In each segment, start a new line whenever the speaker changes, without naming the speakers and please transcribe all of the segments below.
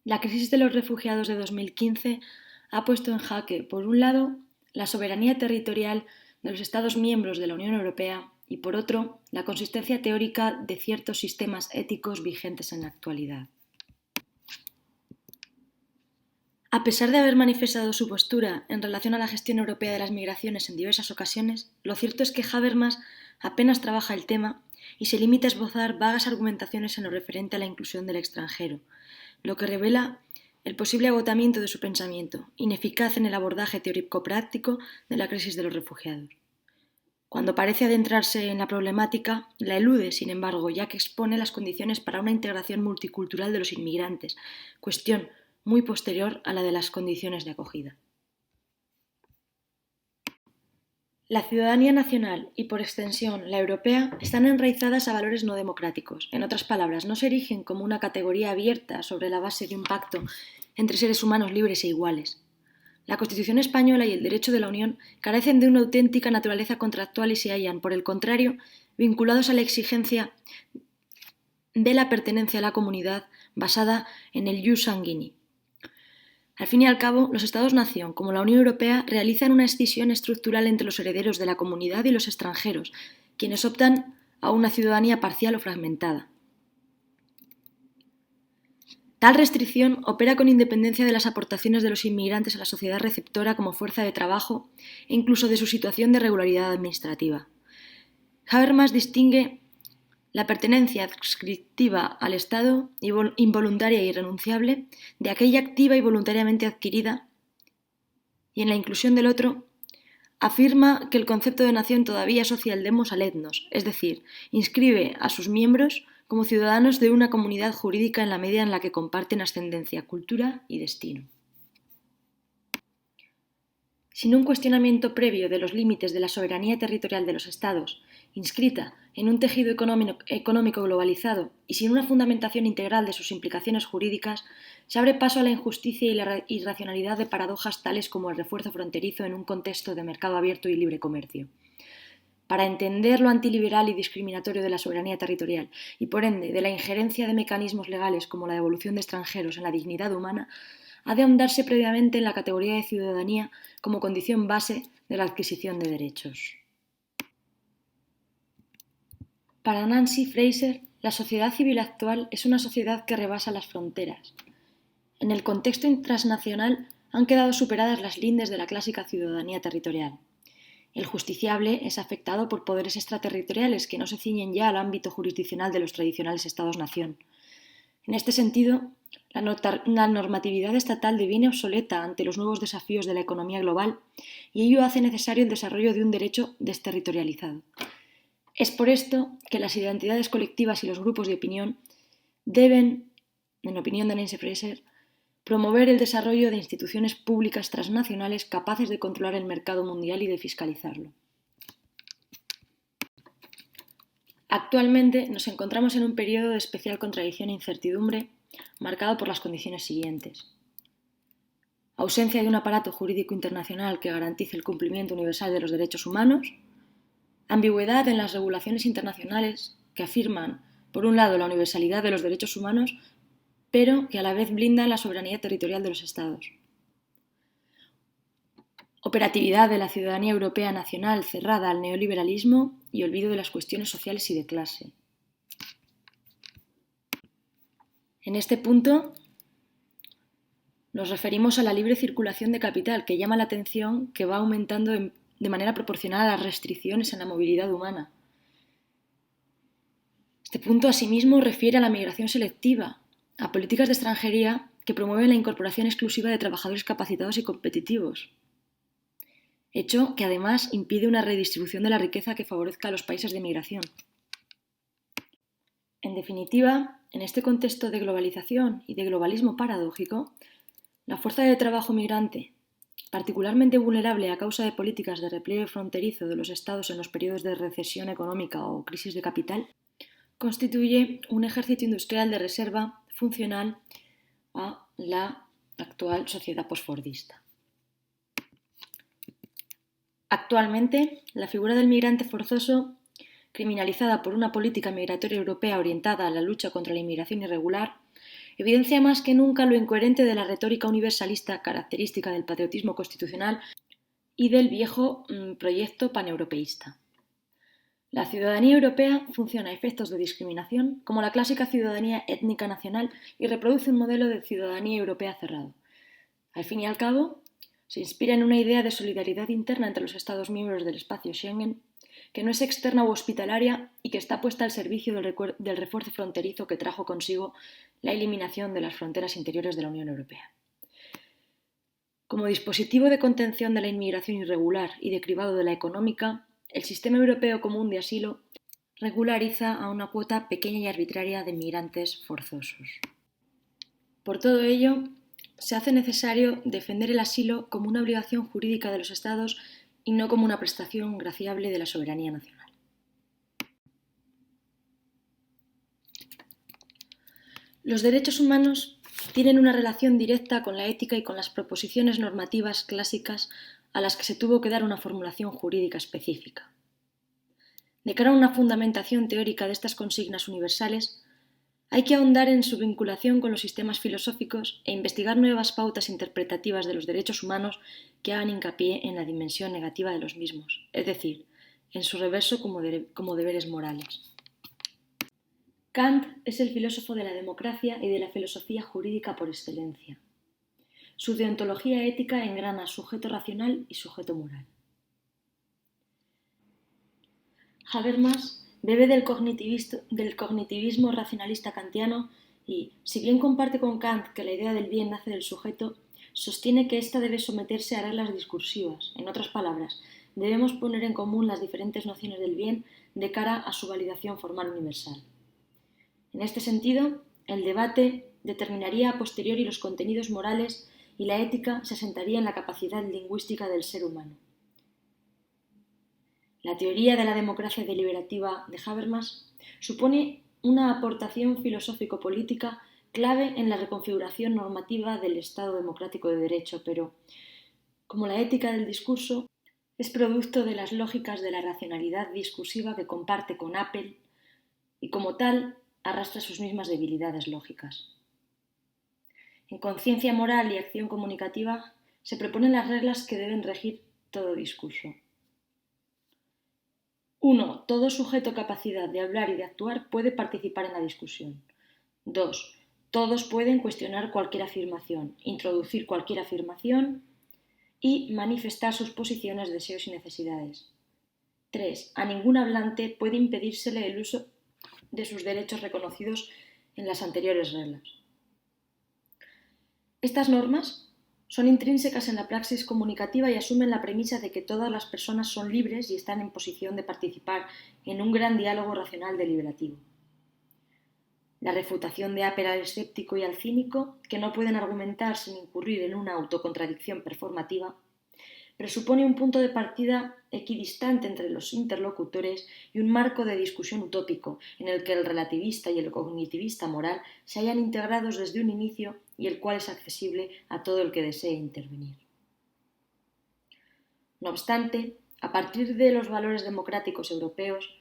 La crisis de los refugiados de 2015 ha puesto en jaque, por un lado, la soberanía territorial de los Estados miembros de la Unión Europea y, por otro, la consistencia teórica de ciertos sistemas éticos vigentes en la actualidad. A pesar de haber manifestado su postura en relación a la gestión europea de las migraciones en diversas ocasiones, lo cierto es que Habermas apenas trabaja el tema y se limita a esbozar vagas argumentaciones en lo referente a la inclusión del extranjero, lo que revela el posible agotamiento de su pensamiento, ineficaz en el abordaje teórico-práctico de la crisis de los refugiados. Cuando parece adentrarse en la problemática, la elude, sin embargo, ya que expone las condiciones para una integración multicultural de los inmigrantes, cuestión muy posterior a la de las condiciones de acogida. La ciudadanía nacional y, por extensión, la europea están enraizadas a valores no democráticos. En otras palabras, no se erigen como una categoría abierta sobre la base de un pacto entre seres humanos libres e iguales. La Constitución española y el derecho de la Unión carecen de una auténtica naturaleza contractual y se hallan, por el contrario, vinculados a la exigencia de la pertenencia a la comunidad basada en el jus sanguinis. Al fin y al cabo, los Estados-nación, como la Unión Europea, realizan una escisión estructural entre los herederos de la comunidad y los extranjeros, quienes optan a una ciudadanía parcial o fragmentada. Tal restricción opera con independencia de las aportaciones de los inmigrantes a la sociedad receptora como fuerza de trabajo e incluso de su situación de regularidad administrativa. Habermas distingue la pertenencia adscriptiva al Estado, involuntaria e irrenunciable, de aquella activa y voluntariamente adquirida, y en la inclusión del otro, afirma que el concepto de nación todavía asocia el demos al etnos, es decir, inscribe a sus miembros como ciudadanos de una comunidad jurídica en la medida en la que comparten ascendencia, cultura y destino. Sin un cuestionamiento previo de los límites de la soberanía territorial de los Estados, inscrita en un tejido económico globalizado y sin una fundamentación integral de sus implicaciones jurídicas, se abre paso a la injusticia y la irracionalidad de paradojas tales como el refuerzo fronterizo en un contexto de mercado abierto y libre comercio. Para entender lo antiliberal y discriminatorio de la soberanía territorial y, por ende, de la injerencia de mecanismos legales como la devolución de extranjeros en la dignidad humana, ha de ahondarse previamente en la categoría de ciudadanía como condición base de la adquisición de derechos. Para Nancy Fraser, la sociedad civil actual es una sociedad que rebasa las fronteras. En el contexto transnacional han quedado superadas las lindes de la clásica ciudadanía territorial. El justiciable es afectado por poderes extraterritoriales que no se ciñen ya al ámbito jurisdiccional de los tradicionales Estados-nación. En este sentido, la normatividad estatal deviene obsoleta ante los nuevos desafíos de la economía global y ello hace necesario el desarrollo de un derecho desterritorializado. Es por esto que las identidades colectivas y los grupos de opinión deben, en opinión de Nancy Fraser, promover el desarrollo de instituciones públicas transnacionales capaces de controlar el mercado mundial y de fiscalizarlo. Actualmente nos encontramos en un periodo de especial contradicción e incertidumbre marcado por las condiciones siguientes. Ausencia de un aparato jurídico internacional que garantice el cumplimiento universal de los derechos humanos, ambigüedad en las regulaciones internacionales que afirman, por un lado, la universalidad de los derechos humanos, pero que a la vez blindan la soberanía territorial de los Estados. Operatividad de la ciudadanía europea nacional cerrada al neoliberalismo y olvido de las cuestiones sociales y de clase. En este punto nos referimos a la libre circulación de capital, que llama la atención que va aumentando de manera proporcional a las restricciones en la movilidad humana. Este punto, asimismo, refiere a la migración selectiva, a políticas de extranjería que promueven la incorporación exclusiva de trabajadores capacitados y competitivos, hecho que además impide una redistribución de la riqueza que favorezca a los países de migración. En definitiva, en este contexto de globalización y de globalismo paradójico, la fuerza de trabajo migrante, particularmente vulnerable a causa de políticas de repliegue fronterizo de los Estados en los periodos de recesión económica o crisis de capital, constituye un ejército industrial de reserva funcional a la actual sociedad posfordista. Actualmente, la figura del migrante forzoso, criminalizada por una política migratoria europea orientada a la lucha contra la inmigración irregular, evidencia más que nunca lo incoherente de la retórica universalista característica del patriotismo constitucional y del viejo proyecto paneuropeísta. La ciudadanía europea funciona a efectos de discriminación como la clásica ciudadanía étnica nacional y reproduce un modelo de ciudadanía europea cerrado. Al fin y al cabo, se inspira en una idea de solidaridad interna entre los Estados miembros del espacio Schengen, que no es externa u hospitalaria y que está puesta al servicio del refuerzo fronterizo que trajo consigo la eliminación de las fronteras interiores de la Unión Europea. Como dispositivo de contención de la inmigración irregular y de cribado de la económica, el sistema europeo común de asilo regulariza a una cuota pequeña y arbitraria de migrantes forzosos. Por todo ello, se hace necesario defender el asilo como una obligación jurídica de los Estados y no como una prestación graciable de la soberanía nacional. Los derechos humanos tienen una relación directa con la ética y con las proposiciones normativas clásicas a las que se tuvo que dar una formulación jurídica específica. De cara a una fundamentación teórica de estas consignas universales, hay que ahondar en su vinculación con los sistemas filosóficos e investigar nuevas pautas interpretativas de los derechos humanos que hagan hincapié en la dimensión negativa de los mismos, es decir, en su reverso como deberes morales. Kant es el filósofo de la democracia y de la filosofía jurídica por excelencia. Su deontología ética engrana sujeto racional y sujeto moral. Habermas bebe del cognitivismo racionalista kantiano y, si bien comparte con Kant que la idea del bien nace del sujeto, sostiene que ésta debe someterse a reglas discursivas. En otras palabras, debemos poner en común las diferentes nociones del bien de cara a su validación formal universal. En este sentido, el debate determinaría a posteriori los contenidos morales y la ética se asentaría en la capacidad lingüística del ser humano. La teoría de la democracia deliberativa de Habermas supone una aportación filosófico-política clave en la reconfiguración normativa del Estado democrático de derecho, pero, como la ética del discurso, es producto de las lógicas de la racionalidad discursiva que comparte con Apple y, como tal, arrastra sus mismas debilidades lógicas. En conciencia moral y acción comunicativa se proponen las reglas que deben regir todo discurso. 1. Todo sujeto capacidad de hablar y de actuar puede participar en la discusión. 2. Todos pueden cuestionar cualquier afirmación, introducir cualquier afirmación y manifestar sus posiciones, deseos y necesidades. 3. A ningún hablante puede impedírsele el uso de sus derechos reconocidos en las anteriores reglas. Estas normas son intrínsecas en la praxis comunicativa y asumen la premisa de que todas las personas son libres y están en posición de participar en un gran diálogo racional deliberativo. La refutación de Apple al escéptico y al cínico, que no pueden argumentar sin incurrir en una autocontradicción performativa, presupone un punto de partida equidistante entre los interlocutores y un marco de discusión utópico en el que el relativista y el cognitivista moral se hallan integrados desde un inicio y el cual es accesible a todo el que desee intervenir. No obstante, a partir de los valores democráticos europeos,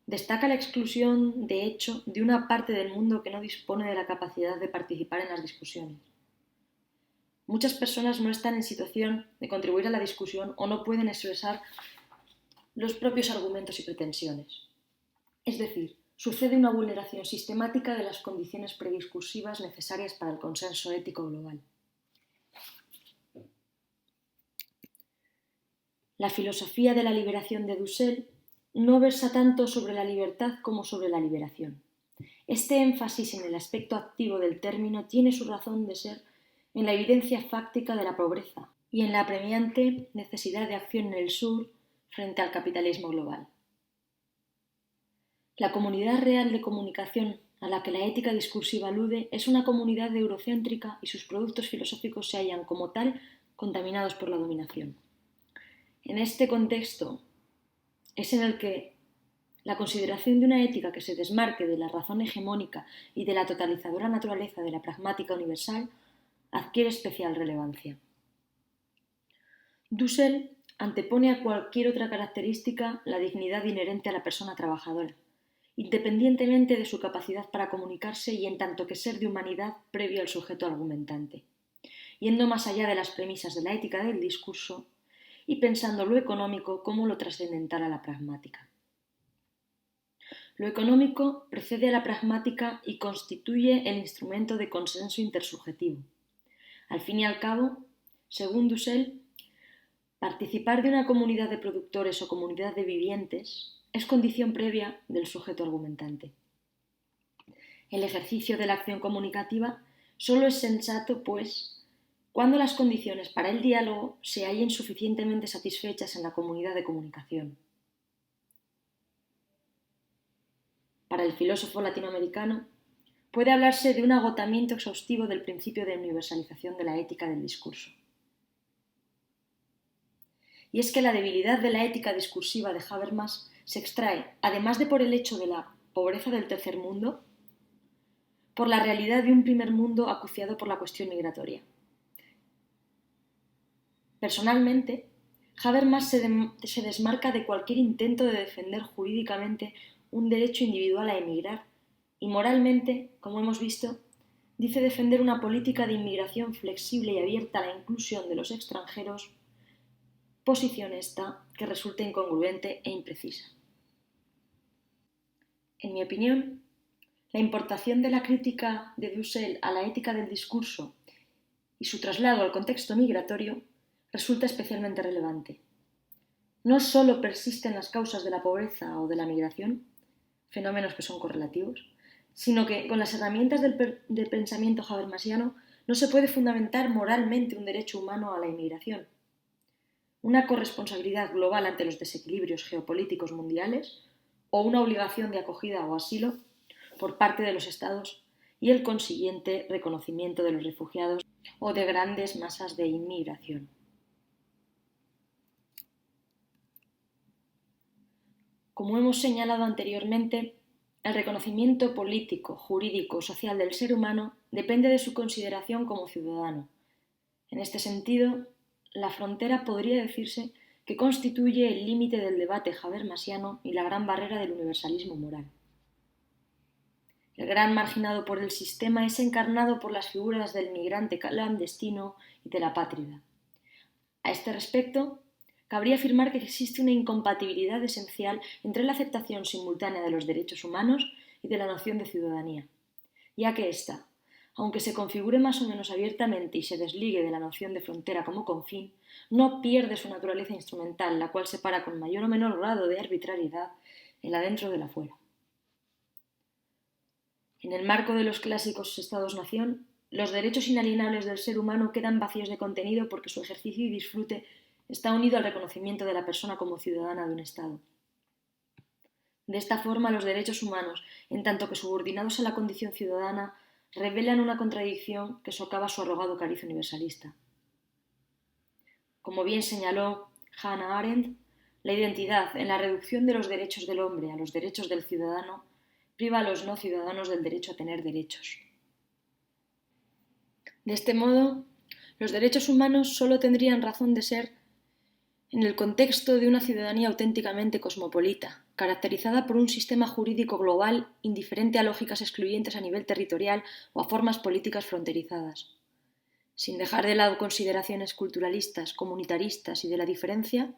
destaca la exclusión, de hecho, de una parte del mundo que no dispone de la capacidad de participar en las discusiones. Muchas personas no están en situación de contribuir a la discusión o no pueden expresar los propios argumentos y pretensiones. Es decir, sucede una vulneración sistemática de las condiciones prediscursivas necesarias para el consenso ético global. La filosofía de la liberación de Dussel no versa tanto sobre la libertad como sobre la liberación. Este énfasis en el aspecto activo del término tiene su razón de ser en la evidencia fáctica de la pobreza y en la apremiante necesidad de acción en el sur frente al capitalismo global. La comunidad real de comunicación a la que la ética discursiva alude es una comunidad eurocéntrica y sus productos filosóficos se hallan como tal contaminados por la dominación. En este contexto es en el que la consideración de una ética que se desmarque de la razón hegemónica y de la totalizadora naturaleza de la pragmática universal adquiere especial relevancia. Dussel antepone a cualquier otra característica la dignidad inherente a la persona trabajadora independientemente de su capacidad para comunicarse y en tanto que ser de humanidad previo al sujeto argumentante, yendo más allá de las premisas de la ética del discurso y pensando lo económico como lo trascendental a la pragmática. Lo económico precede a la pragmática y constituye el instrumento de consenso intersubjetivo. Al fin y al cabo, según Dussel, participar de una comunidad de productores o comunidad de vivientes es condición previa del sujeto argumentante. El ejercicio de la acción comunicativa solo es sensato, pues, cuando las condiciones para el diálogo se hallen suficientemente satisfechas en la comunidad de comunicación. Para el filósofo latinoamericano, puede hablarse de un agotamiento exhaustivo del principio de universalización de la ética del discurso. Y es que la debilidad de la ética discursiva de Habermas se extrae, además de por el hecho de la pobreza del tercer mundo, por la realidad de un primer mundo acuciado por la cuestión migratoria. Personalmente, Habermas se desmarca de cualquier intento de defender jurídicamente un derecho individual a emigrar y moralmente, como hemos visto, dice defender una política de inmigración flexible y abierta a la inclusión de los extranjeros, posición esta que resulta incongruente e imprecisa. En mi opinión, la importación de la crítica de Dussel a la ética del discurso y su traslado al contexto migratorio resulta especialmente relevante. No solo persisten las causas de la pobreza o de la migración, fenómenos que son correlativos, sino que con las herramientas del pensamiento habermasiano no se puede fundamentar moralmente un derecho humano a la inmigración. Una corresponsabilidad global ante los desequilibrios geopolíticos mundiales o una obligación de acogida o asilo por parte de los Estados y el consiguiente reconocimiento de los refugiados o de grandes masas de inmigración. Como hemos señalado anteriormente, el reconocimiento político, jurídico, social del ser humano depende de su consideración como ciudadano. En este sentido, la frontera podría decirse que constituye el límite del debate habermasiano y la gran barrera del universalismo moral. El gran marginado por el sistema es encarnado por las figuras del migrante clandestino y de la apátrida. A este respecto, cabría afirmar que existe una incompatibilidad esencial entre la aceptación simultánea de los derechos humanos y de la noción de ciudadanía, ya que ésta, aunque se configure más o menos abiertamente y se desligue de la noción de frontera como confín, no pierde su naturaleza instrumental, la cual separa con mayor o menor grado de arbitrariedad el adentro del afuera. En el marco de los clásicos Estados-nación, los derechos inalienables del ser humano quedan vacíos de contenido porque su ejercicio y disfrute está unido al reconocimiento de la persona como ciudadana de un Estado. De esta forma, los derechos humanos, en tanto que subordinados a la condición ciudadana, revelan una contradicción que socava su arrogado cariz universalista. Como bien señaló Hannah Arendt, la identidad en la reducción de los derechos del hombre a los derechos del ciudadano priva a los no ciudadanos del derecho a tener derechos. De este modo, los derechos humanos solo tendrían razón de ser en el contexto de una ciudadanía auténticamente cosmopolita, caracterizada por un sistema jurídico global indiferente a lógicas excluyentes a nivel territorial o a formas políticas fronterizadas. Sin dejar de lado consideraciones culturalistas, comunitaristas y de la diferencia,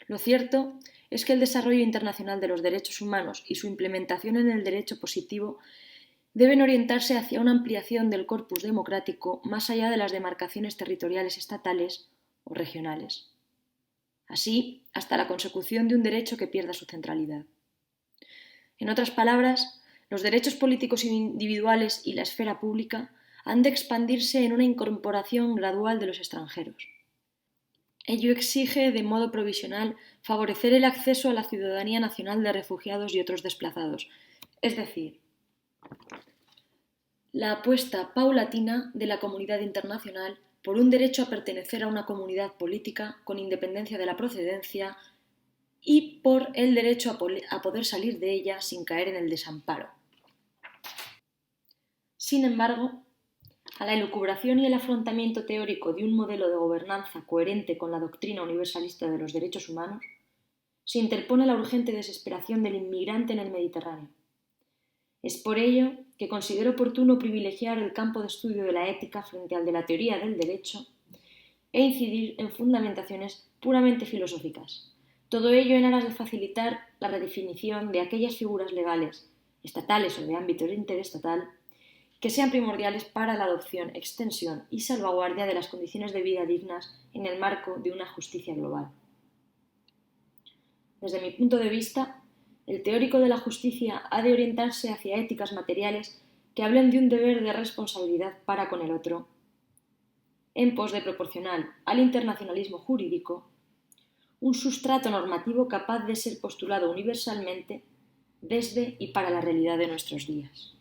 lo cierto es que el desarrollo internacional de los derechos humanos y su implementación en el derecho positivo deben orientarse hacia una ampliación del corpus democrático más allá de las demarcaciones territoriales estatales o regionales. Así, hasta la consecución de un derecho que pierda su centralidad. En otras palabras, los derechos políticos individuales y la esfera pública han de expandirse en una incorporación gradual de los extranjeros. Ello exige, de modo provisional, favorecer el acceso a la ciudadanía nacional de refugiados y otros desplazados, es decir, la apuesta paulatina de la comunidad internacional por un derecho a pertenecer a una comunidad política con independencia de la procedencia y por el derecho a poder salir de ella sin caer en el desamparo. Sin embargo, a la elucubración y el afrontamiento teórico de un modelo de gobernanza coherente con la doctrina universalista de los derechos humanos, se interpone la urgente desesperación del inmigrante en el Mediterráneo. Es por ello que considero oportuno privilegiar el campo de estudio de la ética frente al de la teoría del derecho e incidir en fundamentaciones puramente filosóficas. Todo ello en aras de facilitar la redefinición de aquellas figuras legales, estatales o de ámbito interestatal, que sean primordiales para la adopción, extensión y salvaguardia de las condiciones de vida dignas en el marco de una justicia global. Desde mi punto de vista, el teórico de la justicia ha de orientarse hacia éticas materiales que hablen de un deber de responsabilidad para con el otro, en pos de proporcionar al internacionalismo jurídico un sustrato normativo capaz de ser postulado universalmente desde y para la realidad de nuestros días.